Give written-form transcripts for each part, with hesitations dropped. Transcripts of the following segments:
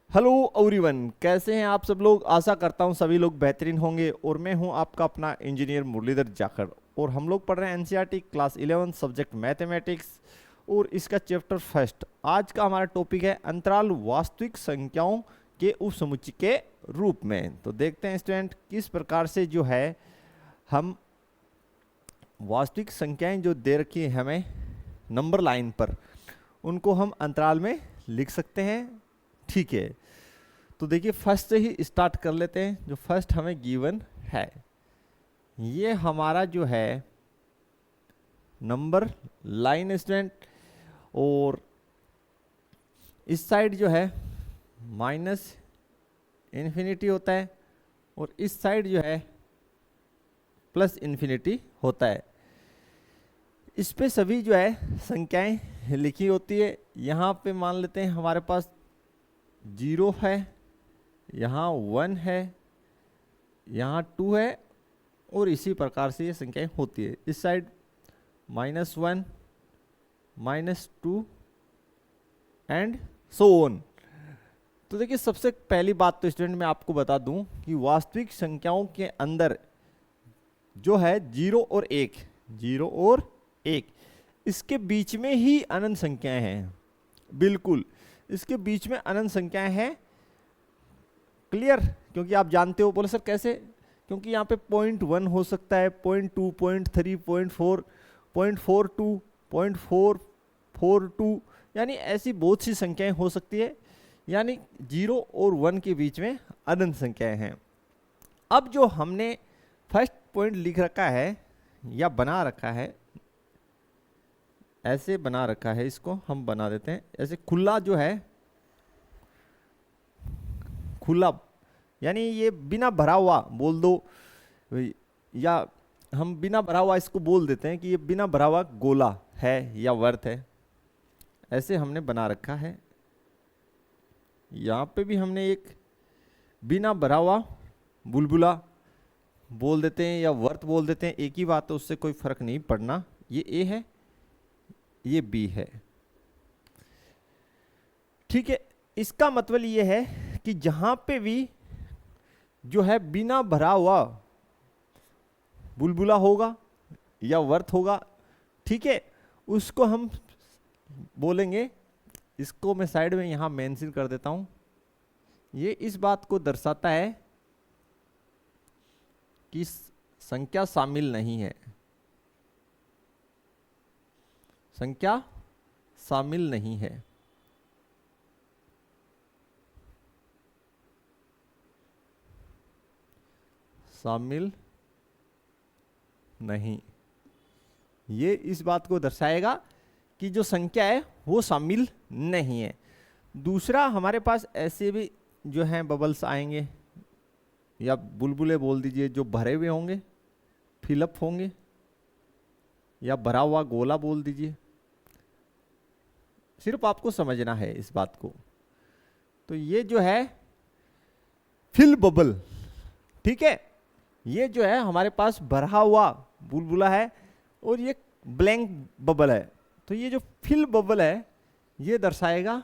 Hello everyone, कैसे हैं आप सब लोग। आशा करता हूं सभी लोग बेहतरीन होंगे। और मैं हूं आपका अपना इंजीनियर मुरलीधर जाखड़। और हम लोग पढ़ रहे हैं एनसीईआरटी क्लास 11 सब्जेक्ट मैथमेटिक्स और इसका चैप्टर फर्स्ट। आज का हमारा टॉपिक है अंतराल वास्तविक संख्याओं के उपसमुच्चय के रूप में। तो देखते हैं स्टूडेंट किस प्रकार से जो है हम वास्तविक संख्याएं जो दे रखी है हमें नंबर लाइन पर, उनको हम अंतराल में लिख सकते हैं। ठीक है, तो देखिए फर्स्ट से ही स्टार्ट कर लेते हैं। जो फर्स्ट हमें गिवन है, ये हमारा जो है नंबर लाइन स्टूडेंट, और इस साइड जो है माइनस इन्फिनिटी होता है और इस साइड जो है प्लस इन्फिनिटी होता है। इस पे सभी जो है संख्याएं लिखी होती है। यहाँ पे मान लेते हैं हमारे पास 0 है, यहाँ 1 है, यहाँ 2 है, और इसी प्रकार से ये संख्याएं होती है। इस साइड -1, -2 एंड सो ऑन। तो देखिए सबसे पहली बात तो स्टूडेंट मैं आपको बता दूं कि वास्तविक संख्याओं के अंदर जो है 0 और 1, 0 और 1, इसके बीच में ही अनंत संख्याएं हैं। बिल्कुल इसके बीच में अनंत संख्याएं हैं। क्लियर? क्योंककि आप जानते हो। बोले सर कैसे? क्योंकि यहाँ पे 0.1 हो सकता है, 0.2, 0.3, 0.4, 0.42, 0.442, यानी ऐसी बहुत सी संख्याएं हो सकती है। यानी 0 और 1 के बीच में अनंत संख्याएं हैं। अब जो हमने फर्स्ट पॉइंट लिख रखा है या बना रखा है, ऐसे बना रखा है, इसको हम बना देते हैं ऐसे खुला जो है, खुला यानी ये बिना भरा हुआ बोल दो, या हम बिना भरा हुआ इसको बोल देते हैं कि ये बिना भरा हुआ गोला है या वर्त है। ऐसे हमने बना रखा है। यहाँ पे भी हमने एक बिना भरा हुआ बुलबुला बोल देते हैं या वर्त बोल देते हैं, एक ही बात है, उससे कोई फर्क नहीं पड़ना। ये ए है, ये बी है। ठीक है, इसका मतलब ये है कि जहां पे भी जो है बिना भरा हुआ बुलबुला होगा या वर्त होगा, ठीक है, उसको हम बोलेंगे। इसको मैं साइड में यहां मेंशन कर देता हूं। ये इस बात को दर्शाता है कि संख्या शामिल नहीं है, संख्या शामिल नहीं है। शामिल नहीं, ये इस बात को दर्शाएगा कि जो संख्या है वो शामिल नहीं है। दूसरा हमारे पास ऐसे भी जो हैं बबल्स आएंगे, या बुलबुले बोल दीजिए, जो भरे हुए होंगे, फिलअप होंगे, या भरा हुआ गोला बोल दीजिए। सिर्फ आपको समझना है इस बात को। तो ये जो है फिल बबल, ठीक है, ये जो है हमारे पास भरा हुआ बुलबुला है और ये ब्लैंक बबल है। तो ये जो फिल बबल है ये दर्शाएगा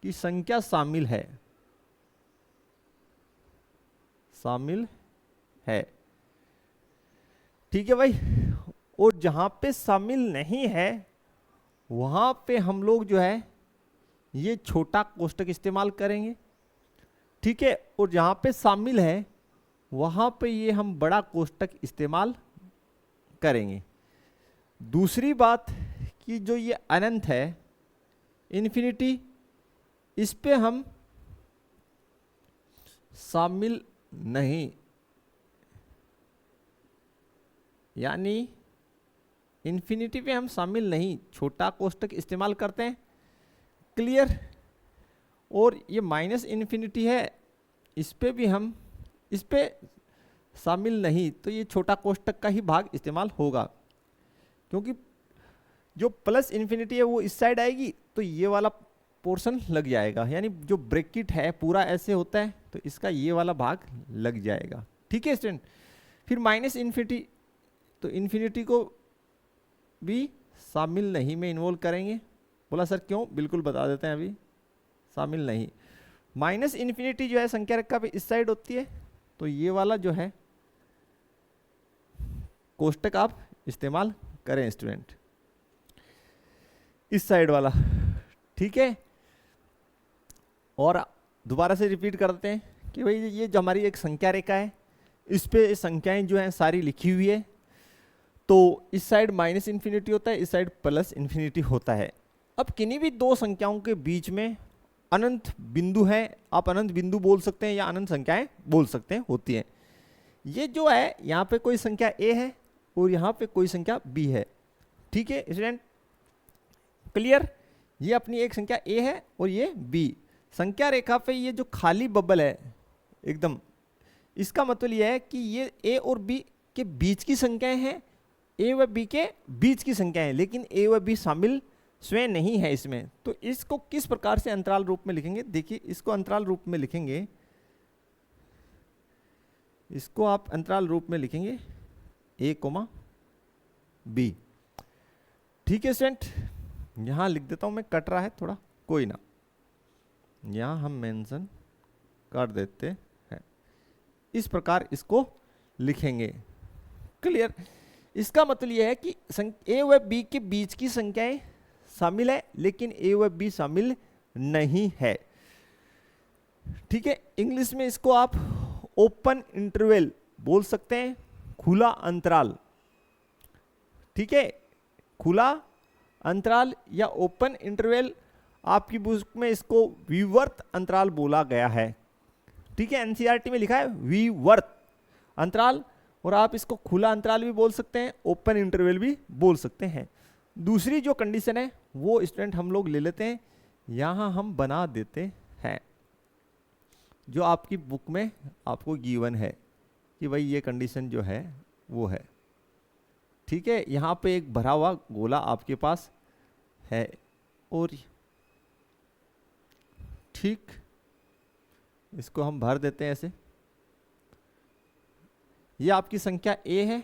कि संख्या शामिल है, शामिल है। ठीक है भाई। और जहां पे शामिल नहीं है वहां पे हम लोग जो है ये छोटा कोष्टक इस्तेमाल करेंगे। ठीक है, और जहां पे शामिल है वहां पे ये हम बड़ा कोष्टक इस्तेमाल करेंगे। दूसरी बात कि जो ये अनंत है, इन्फिनिटी, इस पे हम शामिल नहीं, यानी इन्फिनिटी पे हम शामिल नहीं, छोटा कोष्टक इस्तेमाल करते हैं। क्लियर? और ये माइनस इन्फिनिटी है, इस पे भी हम, इस पे शामिल नहीं, तो ये छोटा कोष्टक का ही भाग इस्तेमाल होगा। क्योंकि जो प्लस इन्फिनिटी है वो इस साइड आएगी तो ये वाला पोर्शन लग जाएगा, यानी जो ब्रैकेट है पूरा ऐसे होता है तो इसका ये वाला भाग लग जाएगा। ठीक है स्टूडेंट। फिर माइनस इन्फिनिटी, तो इन्फिनिटी को भी शामिल नहीं में इन्वॉल्व करेंगे। बोला सर क्यों? बिल्कुल बता देते हैं अभी। शामिल नहीं। माइनस इन्फिनिटी जो है संख्या रेखा पे इस साइड होती है, तो ये वाला जो है कोष्टक आप इस्तेमाल करें स्टूडेंट, इस साइड वाला, ठीक है। और दोबारा से रिपीट करते हैं कि भाई ये जो हमारी एक संख्या रेखा है, इस पे संख्याएं जो हैं सारी लिखी हुई है, तो इस साइड माइनस इन्फिनिटी होता है, इस साइड प्लस इन्फिनिटी होता है। अब किन्हीं भी दो संख्याओं के बीच में अनंत बिंदु है, आप अनंत बिंदु बोल सकते हैं या अनंत संख्याएं बोल सकते हैं, होती हैं। ये जो है यहाँ पे कोई संख्या a है और यहाँ पे कोई संख्या b है, ठीक है स्टूडेंट, क्लियर। ये अपनी एक संख्या a है और ये b। संख्या रेखा पे ये जो खाली बबल है एकदम, इसका मतलब ये है कि ये a और b के बीच की संख्याएं हैं, a व b के बीच की संख्याएं हैं, लेकिन a व b शामिल स्वयं नहीं है इसमें। तो इसको किस प्रकार से अंतराल रूप में लिखेंगे, देखिए इसको अंतराल रूप में लिखेंगे, इसको आप अंतराल रूप में लिखेंगे a, b, ठीक है स्टूडेंट। यहां लिख देता हूं मैं, कट रहा है थोड़ा, कोई ना, यहां हम मेंशन कर देते हैं, इस प्रकार इसको लिखेंगे, क्लियर। इसका मतलब यह है कि a व b के बीच की संख्याएं शामिल है, लेकिन a व b शामिल नहीं है, ठीक है। इंग्लिश में इसको आप ओपन इंटरवल बोल सकते हैं, खुला अंतराल, ठीक है। खुला अंतराल या ओपन इंटरवल, आपकी बुक में इसको विवर्त अंतराल बोला गया है, ठीक है। एनसीईआरटी में लिखा है विवर्त अंतराल, और आप इसको खुला अंतराल भी बोल सकते हैं, ओपन इंटरवल भी बोल सकते हैं। दूसरी जो कंडीशन है वो स्टूडेंट हम लोग ले लेते हैं, यहां हम बना देते हैं जो आपकी बुक में आपको गिवन है कि भाई ये कंडीशन जो है वो है, ठीक है। यहां पे एक भरा हुआ गोला आपके पास है, और ठीक इसको हम भर देते हैं ऐसे, ये आपकी संख्या a है,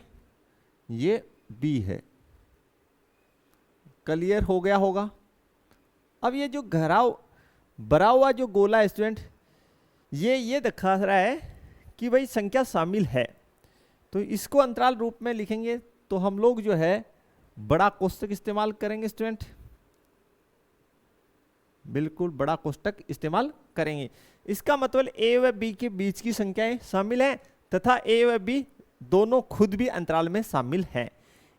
ये b है, क्लियर हो गया होगा। अब ये जो भरा हुआ जो गोला है स्टूडेंट, ये दिखा रहा है कि भाई संख्या शामिल है, तो इसको अंतराल रूप में लिखेंगे तो हम लोग जो है बड़ा कोष्टक इस्तेमाल करेंगे स्टूडेंट, बिल्कुल बड़ा कोष्टक इस्तेमाल करेंगे। इसका मतलब a व b के बीच की संख्याएं शामिल हैं तथा a व b दोनों खुद भी अंतराल में शामिल हैं।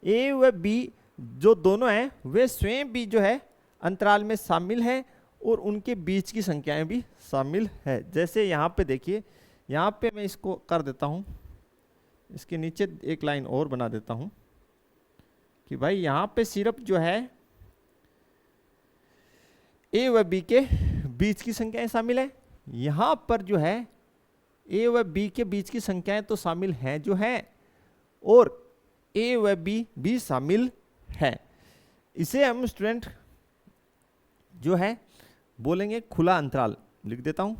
a व b जो दोनों हैं वे स्वयं भी जो है अंतराल में शामिल हैं और उनके बीच की संख्याएं भी शामिल है। जैसे यहाँ पे देखिए, यहाँ पे मैं इसको कर देता हूँ, इसके नीचे एक लाइन और बना देता हूँ कि भाई यहाँ पे सिर्फ जो है a व b के बीच की संख्याएं शामिल है, यहाँ पर जो है a व b के बीच की संख्याएं तो शामिल हैं जो है, और a व b भी शामिल है। इसे हम स्टूडेंट जो है बोलेंगे खुला अंतराल, लिख देता हूं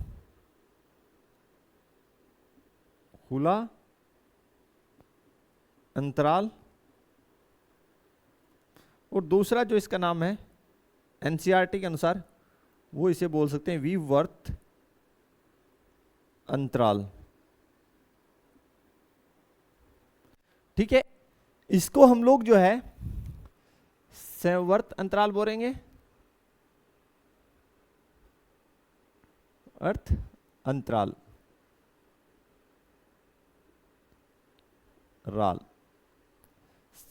खुला अंतराल। और दूसरा जो इसका नाम है एनसीईआरटी के अनुसार वो इसे बोल सकते हैं विवर्त अंतराल, ठीक है। इसको हम लोग जो है संवर्त अंतराल बोलेंगे, अर्थ अंतराल राल,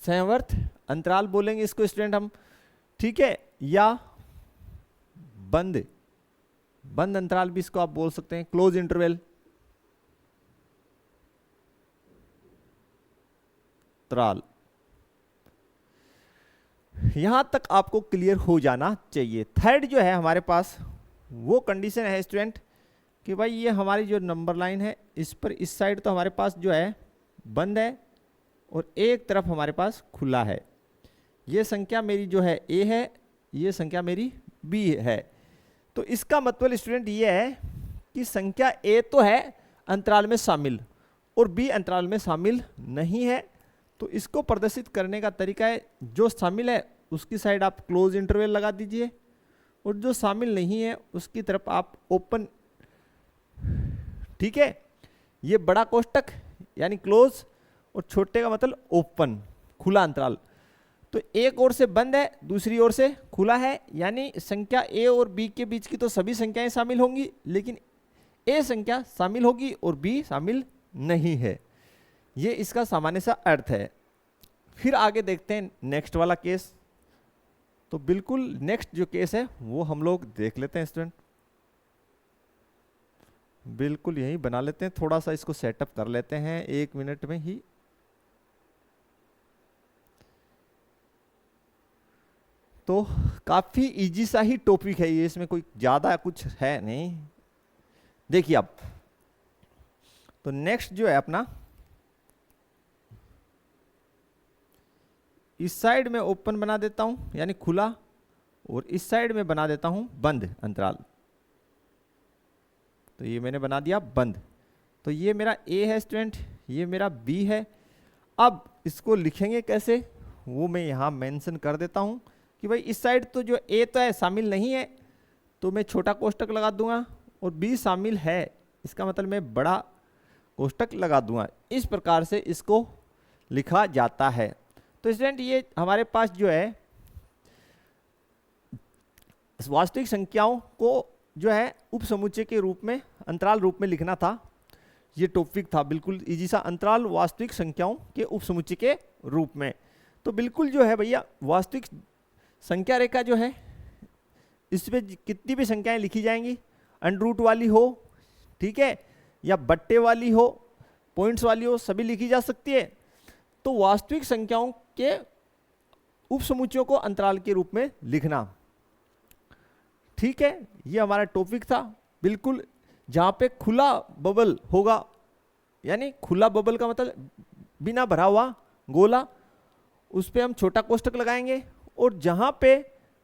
संवर्त अंतराल बोलेंगे इसको स्टूडेंट हम, ठीक है। या बंद अंतराल भी इसको आप बोल सकते हैं, क्लोज इंटरवल अंतराल। यहां तक आपको क्लियर हो जाना चाहिए। थर्ड जो है हमारे पास वो कंडीशन है स्टूडेंट कि भाई ये हमारी जो नंबर लाइन है इस पर इस साइड तो हमारे पास जो है बंद है और एक तरफ हमारे पास खुला है। ये संख्या मेरी जो है a है, ये संख्या मेरी b है। तो इसका मतलब स्टूडेंट ये है कि संख्या a तो है अंतराल में शामिल और b अंतराल में शामिल नहीं है। तो इसको प्रदर्शित करने का तरीका है, जो शामिल है उसकी साइड आप क्लोज इंटरवल लगा दीजिए और जो शामिल नहीं है उसकी तरफ आप ओपन ठीक है, ये बड़ा कोष्टक यानी क्लोज और छोटे का मतलब ओपन, खुला अंतराल। तो एक ओर से बंद है, दूसरी ओर से खुला है, यानी संख्या ए और बी के बीच की तो सभी संख्याएं शामिल होंगी, लेकिन ए संख्या शामिल होगी और बी शामिल नहीं है। ये इसका सामान्य सा अर्थ है। फिर आगे देखते हैं नेक्स्ट वाला केस। तो बिल्कुल नेक्स्ट जो केस है वो हम लोग देख लेते हैं स्टूडेंट, बिल्कुल यही बना लेते हैं, थोड़ा सा इसको सेटअप कर लेते हैं 1 मिनट में ही। तो काफी इजी सा ही टॉपिक है ये, इसमें कोई ज्यादा कुछ है नहीं। देखिए अब तो नेक्स्ट जो है अपना, इस साइड में ओपन बना देता हूं यानी खुला, और इस साइड में बना देता हूं बंद अंतराल। तो ये मैंने बना दिया बंद। तो ये मेरा ए है स्टूडेंट, ये मेरा बी है। अब इसको लिखेंगे कैसे वो मैं यहां मेंशन कर देता हूं कि भाई इस साइड तो जो ए तो है शामिल नहीं है, तो मैं छोटा कोष्टक लगा दूंगा, और बी शामिल है इसका मतलब मैं बड़ा कोष्टक लगा दूंगा। इस प्रकार से इसको लिखा जाता है। तो स्टूडेंट ये हमारे पास जो है वास्तविक संख्याओं को जो है उपसमुच्चय के रूप में, अंतराल रूप में लिखना था। ये टॉपिक था बिल्कुल इजी सा, अंतराल वास्तविक संख्याओं के उपसमुच्चय के रूप में। तो बिल्कुल जो है भैया वास्तविक संख्या रेखा जो है इसमें कितनी भी संख्याएं लिखी जाएंगी, अंडर वाली हो, ठीक है, या बट्टे वाली हो, पॉइंट्स वाली हो, सभी लिखी जा सकती है। तो वास्तविक संख्याओं के उपसमुच्चयों को अंतराल के रूप में लिखना, ठीक है, ये हमारा टॉपिक था। बिल्कुल जहां पे खुला बबल होगा, यानी खुला बबल का मतलब बिना भरा हुआ गोला, उस पे हम छोटा कोष्टक लगाएंगे, और जहां पे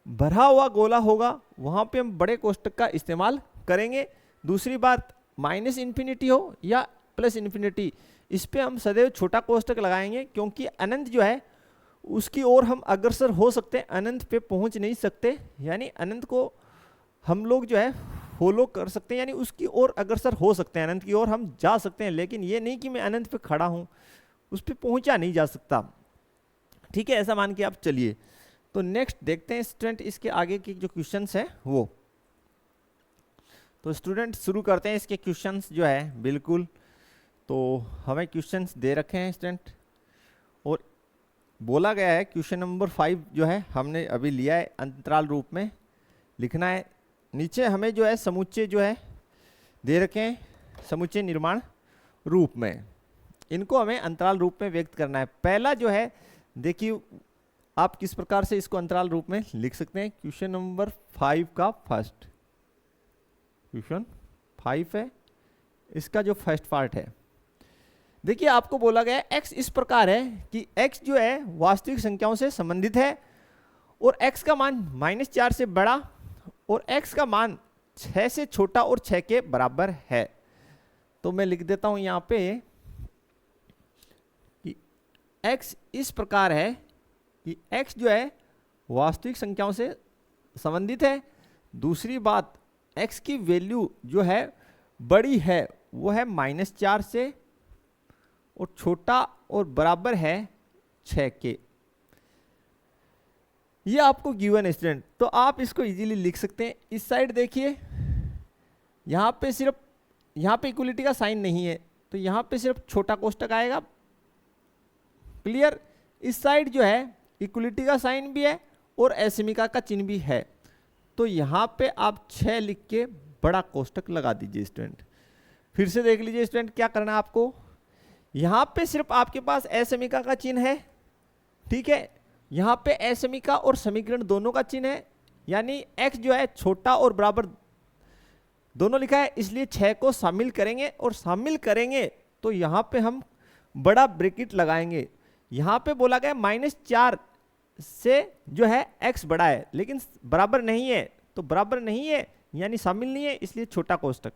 भरा हुआ गोला होगा वहां पे हम बड़े कोष्टक का इस्तेमाल करेंगे। दूसरी बात, माइनस इन्फिनिटी हो या प्लस इन्फिनिटी, इस पे हम सदैव छोटा कोष्टक लगाएंगे, क्योंकि अनंत जो है उसकी ओर हम अग्रसर हो सकते हैं, अनंत पे पहुंच नहीं सकते, यानी अनंत को हम लोग जो है फॉलो कर सकते हैं, यानी उसकी ओर अग्रसर हो सकते हैं, अनंत की ओर हम जा सकते हैं, लेकिन ये नहीं कि मैं अनंत पे खड़ा हूं, उस पे पहुंचा नहीं जा सकता, ठीक है, ऐसा मान के आप चलिए। तो नेक्स्ट देखते हैं स्टूडेंट इसके आगे के जो क्वेश्चंस है वो। तो स्टूडेंट शुरू करते हैं इसके क्वेश्चंस जो है बिल्कुल। तो हमें क्वेश्चंस दे रखे हैं स्टूडेंट, और बोला गया है क्वेश्चन नंबर 5 जो है हमने अभी लिया है, अंतराल रूप में लिखना है। नीचे हमें जो है समुच्चय जो है दे रखे हैं, समुच्चय निर्माण रूप में, इनको हमें अंतराल रूप में व्यक्त करना है। पहला जो है देखिए आप किस प्रकार से इसको अंतराल रूप में लिख सकते हैं। क्वेश्चन नंबर 5 का फर्स्ट, क्वेश्चन 5 है, इसका जो फर्स्ट पार्ट है, देखिए आपको बोला गया है x इस प्रकार है कि x जो है वास्तविक संख्याओं से संबंधित है, और x का मान -4 से बड़ा और x का मान 6 से छोटा और 6 के बराबर है। तो मैं लिख देता हूं यहां पे कि x इस प्रकार है कि x जो है वास्तविक संख्याओं से संबंधित है। दूसरी बात, x की वैल्यू जो है बड़ी है, वो है -4 से, और छोटा और बराबर है 6 के। ये आपको गिवन है स्टूडेंट, तो आप इसको इजीली लिख सकते हैं। इस साइड देखिए, यहाँ पे सिर्फ, यहाँ पे इक्वलिटी का साइन नहीं है, तो यहाँ पे सिर्फ छोटा कोष्टक आएगा, क्लियर। इस साइड जो है इक्वलिटी का साइन भी है और असीमिका का चिन्ह भी है, तो यहाँ पे आप 6 लिख के बड़ा कोष्टक लगा दीजिए स्टूडेंट। फिर से देख लीजिए स्टूडेंट क्या करना है आपको, यहाँ पे सिर्फ आपके पास असमीका का चिन्ह है, ठीक है, यहाँ पे असमीका और समीकरण दोनों का चिन्ह है, यानी x जो है छोटा और बराबर दोनों लिखा है, इसलिए 6 को शामिल करेंगे, और शामिल करेंगे तो यहाँ पे हम बड़ा ब्रैकेट लगाएंगे। यहाँ पे बोला गया -4 से जो है x बड़ा है, लेकिन बराबर नहीं है, तो बराबर नहीं है यानी शामिल नहीं है, इसलिए छोटा कोष्टक।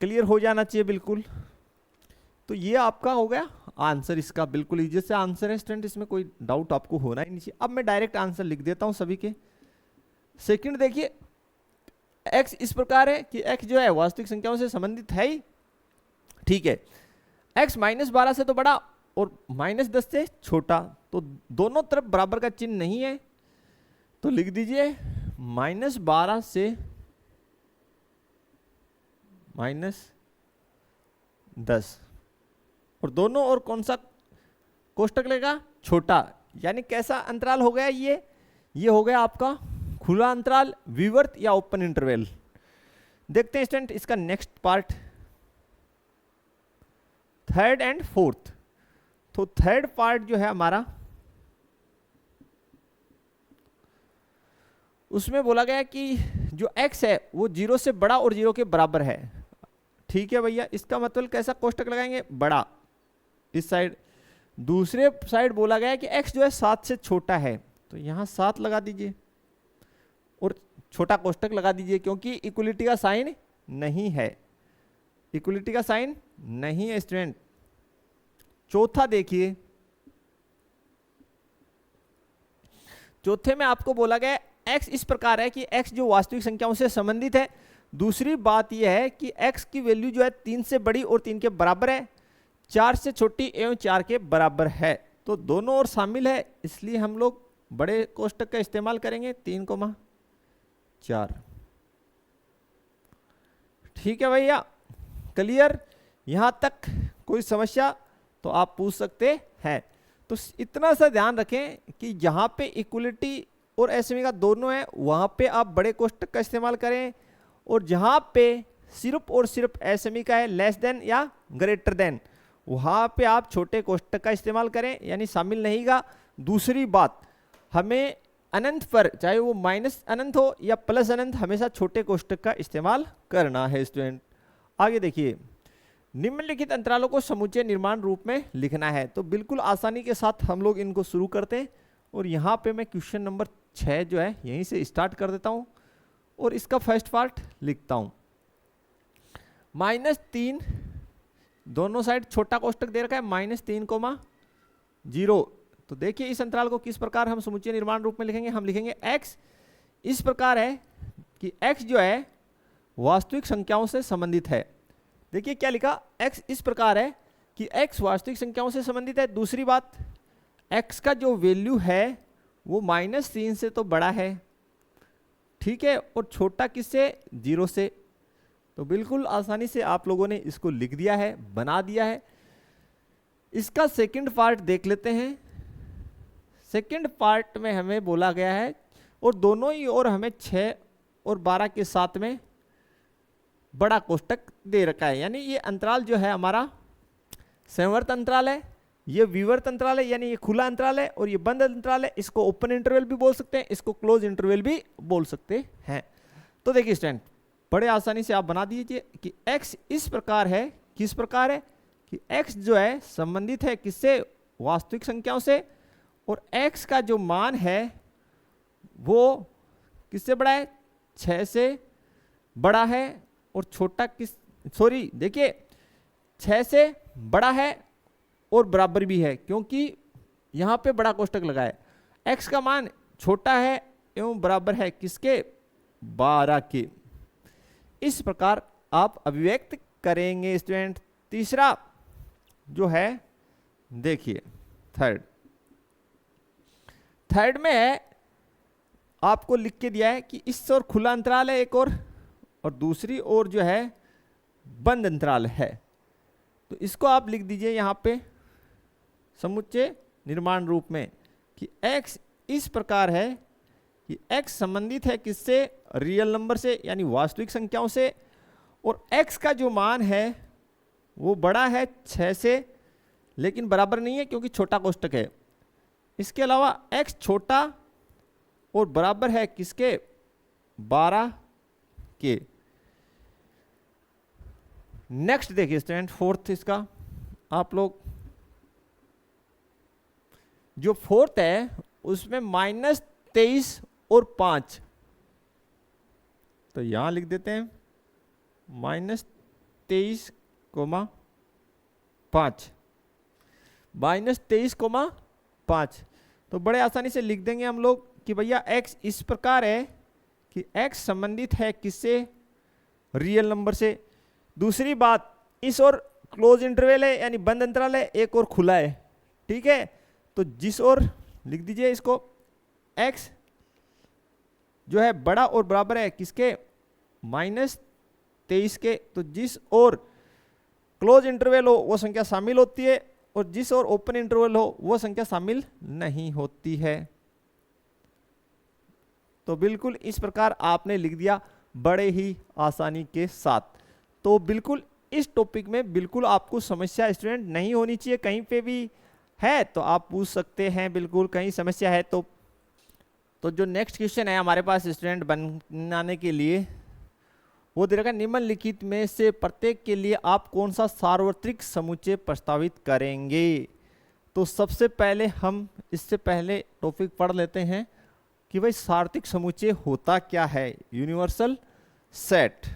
क्लियर हो जाना चाहिए बिल्कुल। तो ये आपका हो गया आंसर, इसका बिल्कुल इजी से आंसर है स्टूडेंट, इसमें कोई डाउट आपको होना ही नहीं चाहिए। अब मैं डायरेक्ट आंसर लिख देता हूं सभी के। सेकंड देखिए, x इस प्रकार है कि x जो है वास्तविक संख्याओं से संबंधित है ही, ठीक है। x -12 से तो बड़ा और -10 से छोटा, तो दोनों तरफ बराबर का चिन्ह नहीं है, तो लिख दीजिए -12 से -10, और दोनों और कौन सा कोष्टक लेगा, छोटा। यानी कैसा अंतराल हो गया ये हो गया आपका खुला अंतराल, विवर्त या ओपन इंटरवल। देखते हैं स्टूडेंट इसका next part, third and fourth. तो थर्ड पार्ट जो है हमारा, उसमें बोला गया कि जो x है वो 0 से बड़ा और 0 के बराबर है, ठीक है भैया। इसका मतलब कैसा कोष्टक लगाएंगे, बड़ा इस साइड। दूसरे साइड बोला गया है कि x जो है 7 से छोटा है, तो यहां 7 लगा दीजिए और छोटा कोष्टक लगा दीजिए, क्योंकि इक्वलिटी का साइन नहीं है, इक्वलिटी का साइन नहीं है स्टूडेंट। चौथा देखिए, चौथे में आपको बोला गया x इस प्रकार है कि x जो वास्तविक संख्याओं से संबंधित है। दूसरी बात यह है कि x की वैल्यू जो है 3 से बड़ी और 3 के बराबर है, 4 से छोटी एवं 4 के बराबर है, तो दोनों और शामिल है, इसलिए हम लोग बड़े कोष्टक का इस्तेमाल करेंगे 3,4। ठीक है भैया, क्लियर? यहां तक कोई समस्या तो आप पूछ सकते हैं। तो इतना सा ध्यान रखें कि जहां पे इक्वलिटी और एसएमई का दोनों है वहां पे आप बड़े कोष्टक का इस्तेमाल करें, और जहां पे सिर्फ और सिर्फ एसएमई का है लेस देन या ग्रेटर देन, वहां पे आप छोटे कोष्टक का इस्तेमाल करें, यानी शामिल नहीं का। दूसरी बात, हमें अनंत पर चाहे वो माइनस अनंत हो या प्लस अनंत, हमेशा छोटे कोष्टक का इस्तेमाल करना है स्टूडेंट। आगे देखिए, निम्नलिखित अंतरालों को समुच्चय निर्माण रूप में लिखना है, तो बिल्कुल आसानी के साथ हम लोग इनको शुरू करते हैं। और यहाँ पे मैं क्वेश्चन नंबर 6 जो है यहीं से स्टार्ट कर देता हूँ और इसका फर्स्ट पार्ट लिखता हूँ। -3, दोनों साइड छोटा कोष्टक दे रखा है, -3,0। तो देखिए इस अंतराल को किस प्रकार हम समुच्चय निर्माण रूप में लिखेंगे। हम लिखेंगे x इस प्रकार है कि x जो है वास्तविक संख्याओं से संबंधित है। देखिए क्या लिखा, x इस प्रकार है कि x वास्तविक संख्याओं से संबंधित है। दूसरी बात, x का जो वैल्यू है वो -3 से तो बड़ा है, ठीक है, और छोटा किससे, 0 से। तो बिल्कुल आसानी से आप लोगों ने इसको लिख दिया है, बना दिया है। इसका सेकंड पार्ट देख लेते हैं। सेकंड पार्ट में हमें बोला गया है, और दोनों ही ओर हमें 6 और 12 के साथ में बड़ा कोष्टक दे रखा है, यानी ये अंतराल जो है हमारा संवर्त अंतराल है, ये विवर्त अंतराल है, यानी ये खुला अंतराल है, और ये बंद अंतराल है। इसको ओपन इंटरवल भी बोल सकते हैं, इसको क्लोज इंटरवल भी बोल सकते हैं। तो देखिए स्टूडेंट, बड़े आसानी से आप बना दीजिए कि x इस प्रकार है, किस प्रकार है कि x जो है संबंधित है किससे, वास्तविक संख्याओं से, और x का जो मान है वो किससे बड़ा है, 6 से बड़ा है, और छोटा देखिए 6 से बड़ा है और बराबर भी है, क्योंकि यहां पे बड़ा कोष्टक लगा है। x का मान छोटा है एवं बराबर है किसके, 12 के। इस प्रकार आप अभिव्यक्त करेंगे स्टूडेंट। तीसरा जो है देखिए, थर्ड में है, आपको लिख के दिया है कि इस ओर खुला अंतराल है एक और दूसरी ओर जो है बंद अंतराल है। तो इसको आप लिख दीजिए यहां पे समुच्चय निर्माण रूप में कि x इस प्रकार है कि x संबंधित है किससे, रियल नंबर से, यानी वास्तविक संख्याओं से, और x का जो मान है वो बड़ा है 6 से, लेकिन बराबर नहीं है क्योंकि छोटा कोष्टक है। इसके अलावा x छोटा और बराबर है किसके, 12 के। नेक्स्ट देखिए स्टूडेंट, फोर्थ इसका आप लोग, जो फोर्थ है उसमें -23 और 5, तो यहां लिख देते हैं -23, -23, 5। तो बड़े आसानी से लिख देंगे हम लोग कि भैया x इस प्रकार है कि x संबंधित है किससे, रियल नंबर से। दूसरी बात, इस और क्लोज इंटरवल है यानी बंद अंतराल है, एक और खुला है, ठीक है। तो जिस और लिख दीजिए इसको, x जो है बड़ा और बराबर है किसके, -23 के। तो जिस और क्लोज इंटरवल हो वो संख्या शामिल होती है, और जिस और ओपन इंटरवल हो वो संख्या शामिल नहीं होती है। तो बिल्कुल इस प्रकार आपने लिख दिया बड़े ही आसानी के साथ। तो बिल्कुल इस टॉपिक में बिल्कुल आपको समस्या स्टूडेंट नहीं होनी चाहिए। कहीं पे भी है तो आप पूछ सकते हैं, बिल्कुल कहीं समस्या है तो जो नेक्स्ट क्वेश्चन है हमारे पास स्टूडेंट बनाने के लिए, वो दे रखा है, निम्नलिखित में से प्रत्येक के लिए आप कौन सा सार्वत्रिक समुच्चय प्रस्तावित करेंगे। तो सबसे पहले हम इससे पहले टॉपिक पढ़ लेते हैं कि भाई सार्वत्रिक समुच्चय होता क्या है। यूनिवर्सल सेट,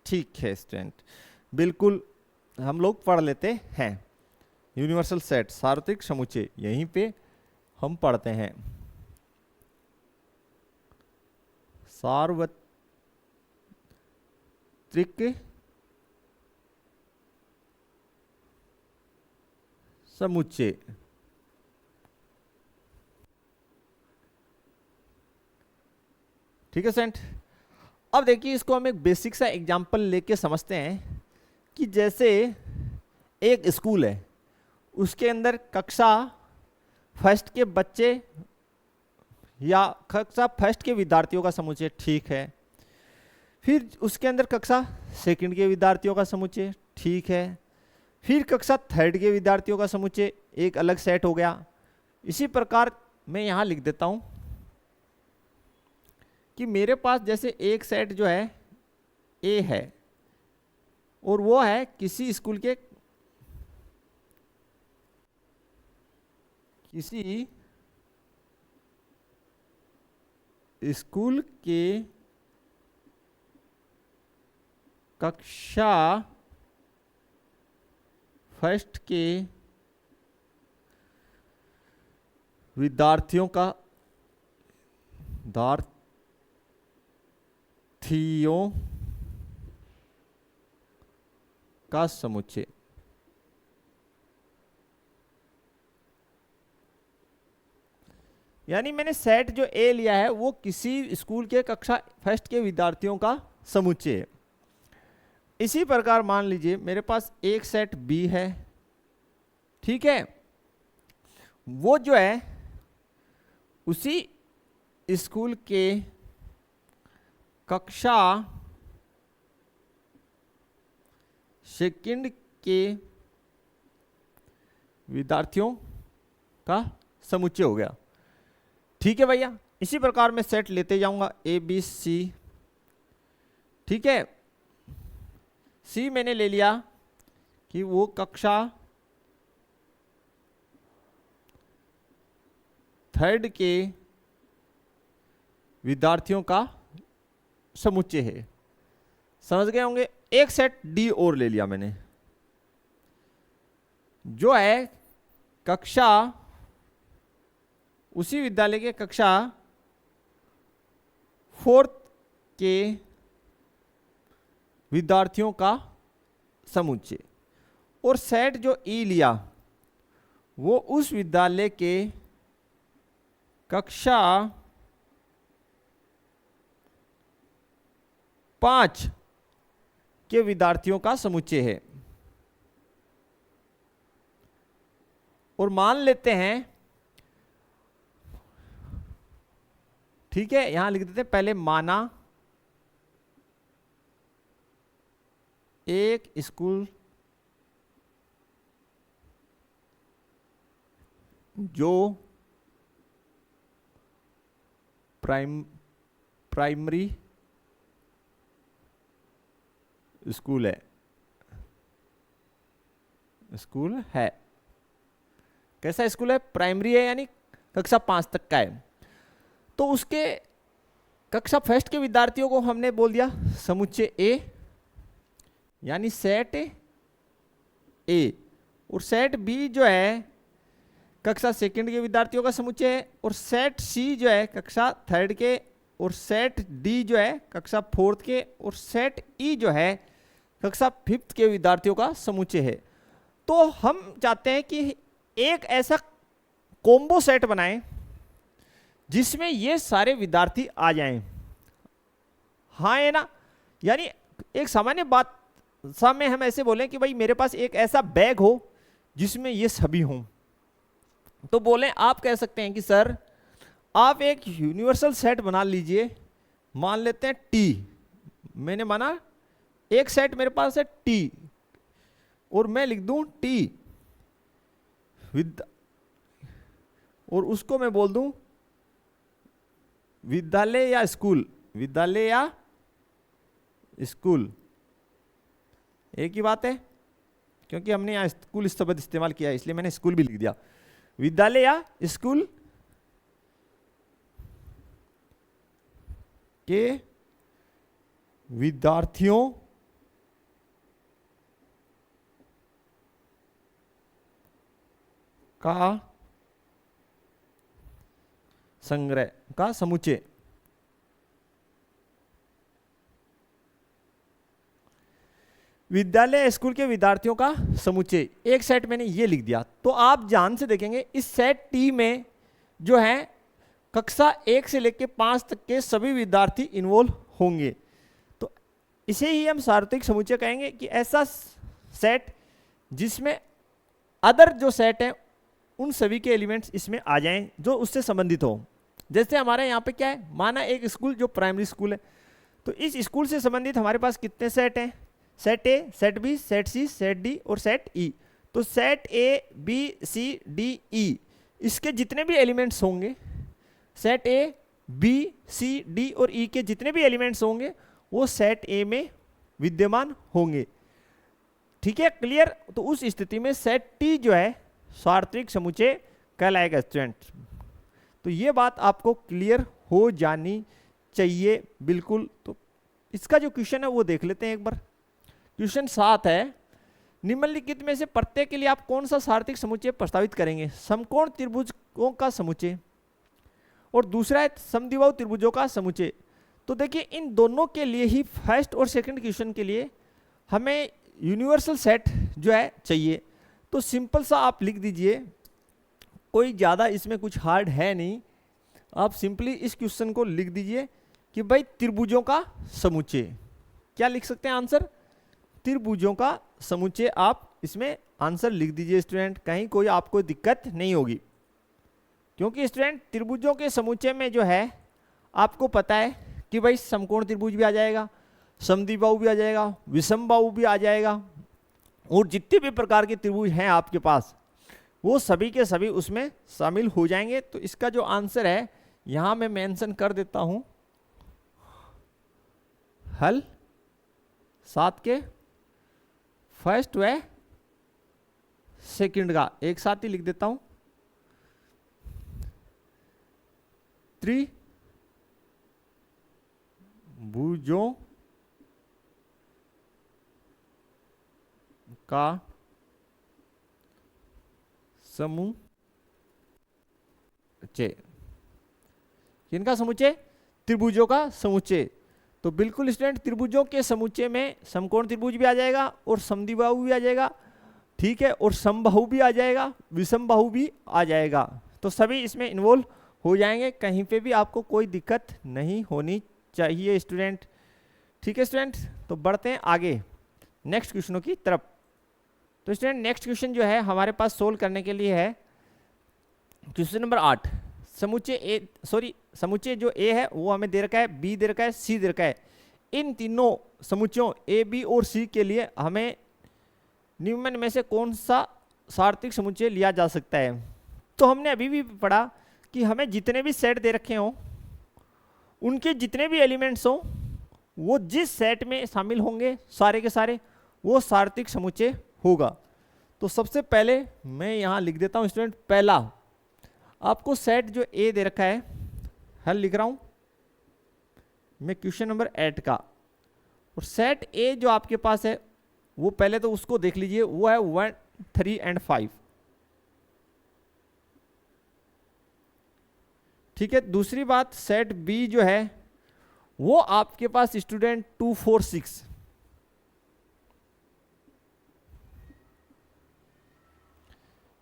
ठीक है स्टूडेंट, बिल्कुल हम लोग पढ़ लेते हैं। यूनिवर्सल सेट, सार्वत्रिक समुच्चय, यहीं पे हम पढ़ते हैं। सार्वत्रिक समुच्चय, ठीक है स्टूडेंट। अब देखिए इसको हम एक बेसिक सा एग्जांपल लेके समझते हैं कि जैसे एक स्कूल है, उसके अंदर कक्षा फर्स्ट के बच्चे या कक्षा फर्स्ट के विद्यार्थियों का समुच्चय, ठीक है। फिर उसके अंदर कक्षा सेकंड के विद्यार्थियों का समुच्चय, ठीक है। फिर कक्षा थर्ड के विद्यार्थियों का समुच्चय, एक अलग सेट हो गया। इसी प्रकार मैं यहाँ लिख देता हूँ कि मेरे पास जैसे एक सेट जो है ए है, और वो है किसी स्कूल के कक्षा फर्स्ट के विद्यार्थियों का समुच्चय। यानी मैंने सेट जो ए लिया है वो किसी स्कूल के कक्षा फर्स्ट के विद्यार्थियों का समुच्चय है। इसी प्रकार मान लीजिए मेरे पास एक सेट बी है, ठीक है। वो जो है उसी स्कूल के कक्षा सेकंड के विद्यार्थियों का समुच्चय हो गया, ठीक है भैया। इसी प्रकार मैं सेट लेते जाऊंगा ए बी सी, ठीक है। सी मैंने ले लिया कि वो कक्षा थर्ड के विद्यार्थियों का समुच्चय है, समझ गए होंगे। एक सेट डी और ले लिया मैंने, जो है कक्षा उसी विद्यालय के कक्षा फोर्थ के विद्यार्थियों का समुच्चय। और सेट जो ई लिया वो उस विद्यालय के कक्षा 5 के विद्यार्थियों का समुच्चय है। और मान लेते हैं, ठीक है, यहां लिख देते हैं पहले, माना एक स्कूल जो प्राइमरी स्कूल है। कैसा स्कूल है? प्राइमरी है, यानी कक्षा 5 तक का है। तो उसके कक्षा फर्स्ट के विद्यार्थियों को हमने बोल दिया समुच्चय ए, यानी सेट ए। और सेट बी जो है कक्षा सेकंड के विद्यार्थियों का समुच्चय है। और सेट सी जो है कक्षा थर्ड के और सेट डी जो है कक्षा 4th के और सेट ई जो है कक्षा 5th के विद्यार्थियों का समुच्चय है। तो हम चाहते हैं कि एक ऐसा कॉम्बो सेट बनाएं जिसमें ये सारे विद्यार्थी आ जाएं। हाँ है ना, यानी एक सामान्य बात सामने हम ऐसे बोलें कि भाई मेरे पास एक ऐसा बैग हो जिसमें ये सभी हों, तो बोले आप कह सकते हैं कि सर आप एक यूनिवर्सल सेट बना लीजिए, मान लेते हैं टी, मैंने माना एक सेट मेरे पास है टी और मैं लिख दूं टी विद, और उसको मैं बोल दूं विद्यालय या स्कूल, विद्यालय या स्कूल, एक ही बात है, क्योंकि हमने यहां स्कूल शब्द इस्तेमाल किया है इसलिए मैंने स्कूल भी लिख दिया। विद्यालय या स्कूल के विद्यार्थियों का संग्रह का समुच्चय। विद्यालय स्कूल के विद्यार्थियों का समुच्चय, एक सेट मैंने ये लिख दिया। तो आप ध्यान से देखेंगे इस सेट टी में जो है कक्षा 1 से लेकर 5 तक के सभी विद्यार्थी इन्वॉल्व होंगे। तो इसे ही हम सार्वत्रिक समुच्चय कहेंगे कि ऐसा सेट जिसमें अदर जो सेट है उन सभी के एलिमेंट्स इसमें आ जाएं जो उससे संबंधित हो। जैसे हमारे यहाँ पे क्या है, माना एक स्कूल जो प्राइमरी स्कूल है, तो इस स्कूल से संबंधित हमारे पास कितने सेट हैं, set A, set B, set C, set D और सेट ई। तो set A B C D E इसके जितने भी एलिमेंट्स होंगे, set A B C D और ई के जितने भी एलिमेंट्स होंगे वो सेट ए में विद्यमान होंगे। ठीक है, क्लियर। तो उस स्थिति में सेट टी जो है सार्वत्रिक समुच्चय कहलाएगा स्टूडेंट। तो ये बात आपको क्लियर हो जानी चाहिए बिल्कुल। तो इसका जो क्वेश्चन है वो देख लेते हैं एक बार। क्वेश्चन 7 है, निम्नलिखित में से प्रत्येक के लिए आप कौन सा सार्वत्रिक समुच्चय प्रस्तावित करेंगे? समकोण त्रिभुजों का समुच्चय और दूसरा है समद्विबाहु त्रिभुजों का समुच्चय। तो देखिए इन दोनों के लिए ही फर्स्ट और सेकंड क्वेश्चन के लिए हमें यूनिवर्सल सेट जो है चाहिए। तो सिंपल सा आप लिख दीजिए, कोई ज़्यादा इसमें कुछ हार्ड है नहीं, आप सिंपली इस क्वेश्चन को लिख दीजिए कि भाई त्रिभुजों का समुच्चय। क्या लिख सकते हैं आंसर? त्रिभुजों का समुच्चय आप इसमें आंसर लिख दीजिए स्टूडेंट, कहीं कोई आपको दिक्कत नहीं होगी। क्योंकि स्टूडेंट त्रिभुजों के समुच्चय में जो है आपको पता है कि भाई समकोण त्रिभुज भी आ जाएगा, समद्विबाहु भी आ जाएगा, विषमबाहु भी आ जाएगा, और जितने भी प्रकार के त्रिभुज हैं आपके पास वो सभी के सभी उसमें शामिल हो जाएंगे। तो इसका जो आंसर है यहां मैं मेंशन कर देता हूं, हल 7 के फर्स्ट व सेकंड का एक साथ ही लिख देता हूं। त्रिभुजों का समुच्चय, किनका समुच्चय? त्रिभुजों का समुच्चय। तो बिल्कुल स्टूडेंट त्रिभुजों के समुच्चय में समकोण त्रिभुज भी आ जाएगा और समद्विबाहु भी आ जाएगा, ठीक है, और समबाहु भी आ जाएगा, विषमबाहु भी आ जाएगा। तो सभी इसमें इन्वॉल्व हो जाएंगे, कहीं पे भी आपको कोई दिक्कत नहीं होनी चाहिए स्टूडेंट। ठीक है स्टूडेंट, तो बढ़ते हैं आगे नेक्स्ट क्वेश्चनों की तरफ। तो स्टूडेंट नेक्स्ट क्वेश्चन जो है हमारे पास सोल्व करने के लिए है क्वेश्चन नंबर 8। समुच्चय जो ए है वो हमें दे रखा है, बी दे रखा है, सी दे रखा है। इन तीनों समुच्चयों ए बी और सी के लिए हमें निम्न में से कौन सा सार्वत्रिक समुच्चय लिया जा सकता है? तो हमने अभी भी पढ़ा कि हमें जितने भी सेट दे रखे हों उनके जितने भी एलिमेंट्स हों वो जिस सेट में शामिल होंगे सारे के सारे वो सार्वत्रिक समुच्चय होगा। तो सबसे पहले मैं यहाँ लिख देता हूँ स्टूडेंट, पहला आपको सेट जो ए दे रखा है, हल लिख रहा हूँ मैं क्वेश्चन नंबर 8 का, और सेट ए जो आपके पास है वो पहले तो उसको देख लीजिए, वो है 1 3 और 5। ठीक है, दूसरी बात सेट बी जो है वो आपके पास स्टूडेंट 2 4 6,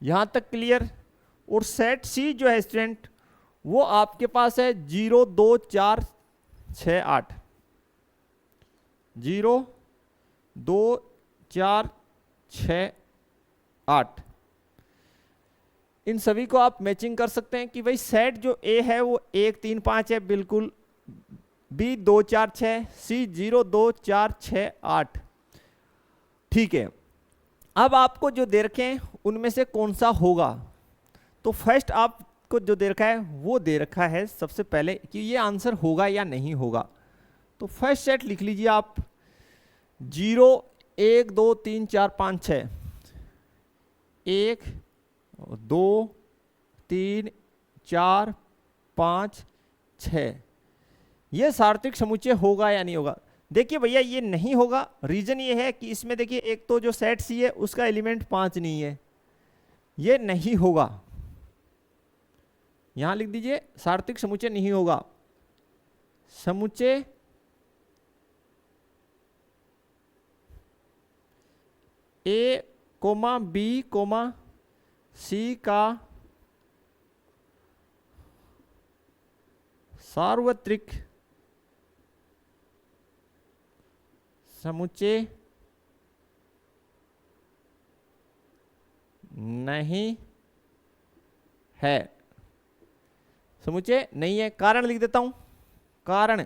यहां तक क्लियर। और सेट सी जो है स्टूडेंट वो आपके पास है 0 2 4 6 8, 0 2 4 6 8। इन सभी को आप मैचिंग कर सकते हैं कि भाई सेट जो ए है वो 1 3 5 है बिल्कुल, बी 2 4 6, सी 0 2 4 6 8। ठीक है, अब आपको जो दे रखे हैं उनमें से कौन सा होगा, तो फर्स्ट आपको जो दे रखा है वो दे रखा है सबसे पहले कि ये आंसर होगा या नहीं होगा। तो फर्स्ट सेट लिख लीजिए आप, 0 1 2 3 4 5 6, 1 2 3 4 5 6, ये सार्वत्रिक समुच्चय होगा या नहीं होगा। देखिए भैया ये नहीं होगा, रीजन ये है कि इसमें देखिए एक तो जो सेट सी है उसका एलिमेंट 5 नहीं है, ये नहीं होगा। यहां लिख दीजिए सार्वत्रिक समुच्चय नहीं होगा। समुच्चय ए कोमा बी कोमा सी का सार्वत्रिक समुच्चय नहीं है। समुच्चय नहीं है, कारण लिख देता हूं। कारण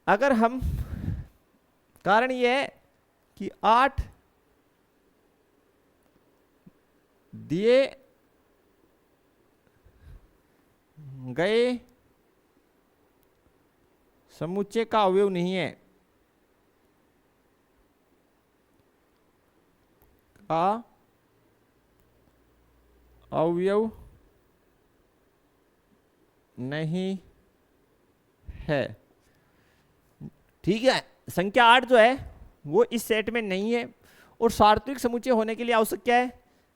अगर हम, कारण यह है कि 8 दिए गए समुच्चय का अवयव नहीं है, का अवयव नहीं है। ठीक है, संख्या 8 जो है वो इस सेट में नहीं है। और सार्वत्रिक समुच्चय होने के लिए आवश्यक क्या है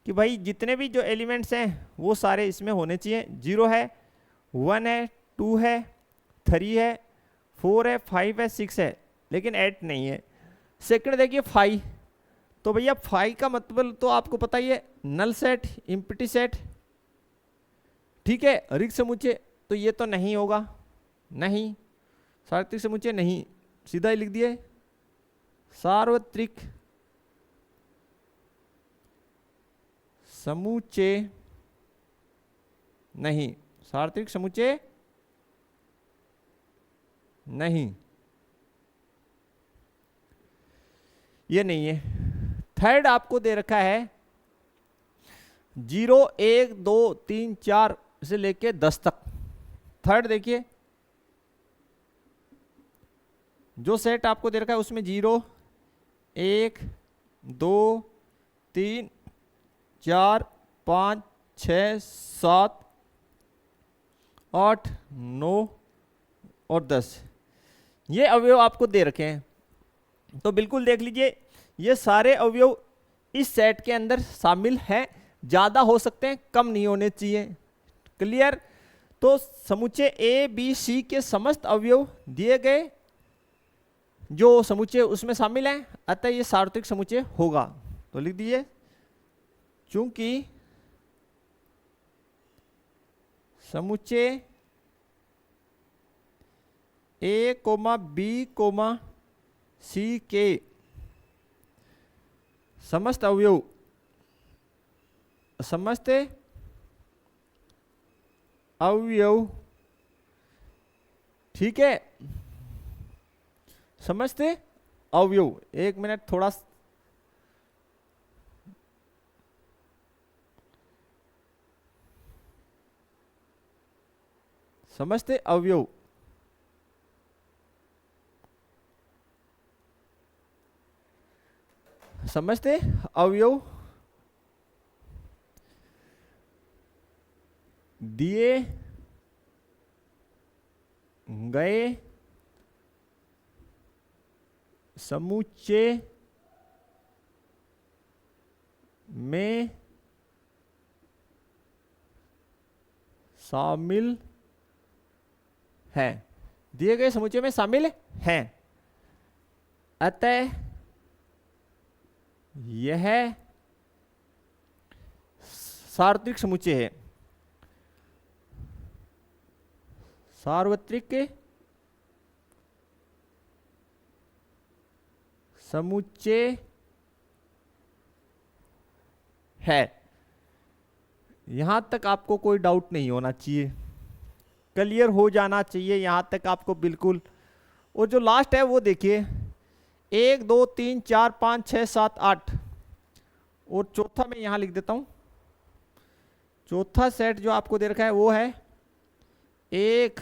कि भाई जितने भी जो एलिमेंट्स हैं वो सारे इसमें होने चाहिए। 0 है, 1 है, 2 है, 3 है, 4 है, 5 है, 6 है, लेकिन 8 नहीं है। सेकंड देखिए 5, तो भैया 5 का मतलब तो आपको पता ही है, नल सेट, इम्प्टी सेट। ठीक है, रिक्त समुच्चय, तो ये तो नहीं होगा, नहीं, सार्वत्रिक समुच्चय नहीं, सीधा ही लिख दिए सार्वत्रिक समुच्चय नहीं, सार्वत्रिक समुच्चय नहीं, ये नहीं है। थर्ड आपको दे रखा है 0 1 2 3 4 से लेके 10 तक। थर्ड देखिए जो सेट आपको दे रखा है उसमें 0 1 2 3 4 5 6 7 8 9 और 10 ये अवयव आपको दे रखे हैं। तो बिल्कुल देख लीजिए ये सारे अवयव इस सेट के अंदर शामिल हैं, ज्यादा हो सकते हैं, कम नहीं होने चाहिए। क्लियर। तो समुच्चय ए बी सी के समस्त अवयव दिए गए जो समुच्चय उसमें शामिल हैं, अतः ये सार्वत्रिक समुच्चय होगा। तो लिख दीजिए चूंकि समुच्चय ए कोमा बी कोमा सी के समस्त अवयव, समस्त अवयव, ठीक है, समस्त अवयव, एक मिनट थोड़ा समस्त अवयव समस्त अवयव दिए गए समुच्चय में शामिल है, दिए गए समुच्चय में शामिल हैं। अतः यह सार्वत्रिक समुच्चय है। सार्वत्रिक समुच्चय है। यहां तक आपको कोई डाउट नहीं होना चाहिए, क्लियर हो जाना चाहिए यहां तक आपको बिल्कुल। और जो लास्ट है वो देखिए 1 2 3 4 5 6 7 8, और चौथा मैं यहां लिख देता हूं। चौथा सेट जो आपको दे रखा है वो है 1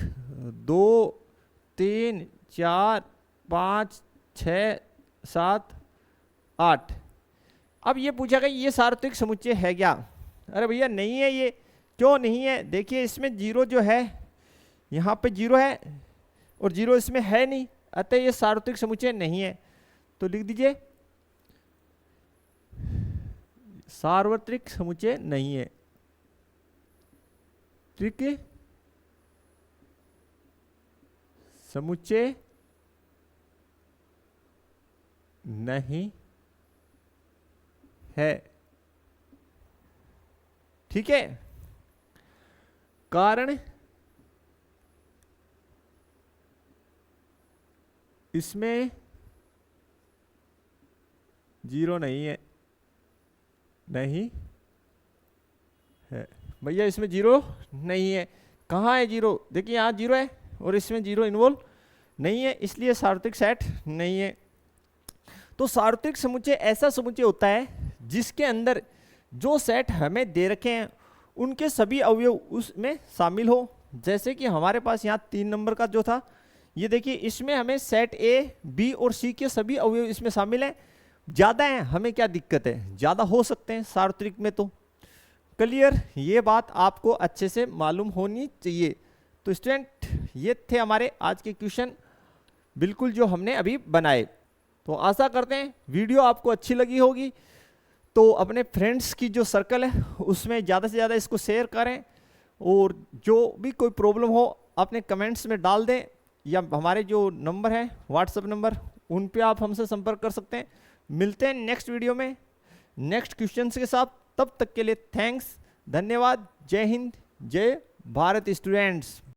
2 3 4 5 6 7 8। अब ये पूछा गया ये सार्वत्रिक समुच्चय है क्या? अरे भैया नहीं है। ये क्यों नहीं है? देखिए इसमें जीरो जो है यहाँ पे जीरो है और जीरो इसमें है नहीं, अतः ये सार्वत्रिक समुच्चय नहीं है। तो लिख दीजिए सार्वत्रिक समुच्चय नहीं है। ठीक है, समुच्चय नहीं है। ठीक है, कारण इसमें जीरो नहीं है। नहीं है भैया, इसमें जीरो नहीं है। कहाँ है जीरो? देखिए यहाँ जीरो है और इसमें जीरो इन्वॉल्व नहीं है, इसलिए सार्वत्रिक सेट नहीं है। तो सार्वत्रिक समुच्चय ऐसा समुच्चय होता है जिसके अंदर जो सेट हमें दे रखे हैं उनके सभी अवयव उसमें शामिल हो। जैसे कि हमारे पास यहाँ 3 नंबर का जो था, ये देखिए इसमें हमें सेट ए बी और सी के सभी अवयव इसमें शामिल हैं। ज़्यादा हैं, हमें क्या दिक्कत है? ज़्यादा हो सकते हैं सार्वत्रिक में। तो क्लियर, ये बात आपको अच्छे से मालूम होनी चाहिए। तो स्टूडेंट ये थे हमारे आज के क्वेश्चन बिल्कुल जो हमने अभी बनाए। तो आशा करते हैं वीडियो आपको अच्छी लगी होगी। तो अपने फ्रेंड्स की जो सर्कल है उसमें ज़्यादा से ज़्यादा इसको शेयर करें, और जो भी कोई प्रॉब्लम हो अपने कमेंट्स में डाल दें, या हमारे जो नंबर है व्हाट्सएप नंबर उन पे आप हमसे संपर्क कर सकते हैं। मिलते हैं नेक्स्ट वीडियो में नेक्स्ट क्वेश्चंस के साथ। तब तक के लिए थैंक्स, धन्यवाद। जय हिंद, जय भारत स्टूडेंट्स।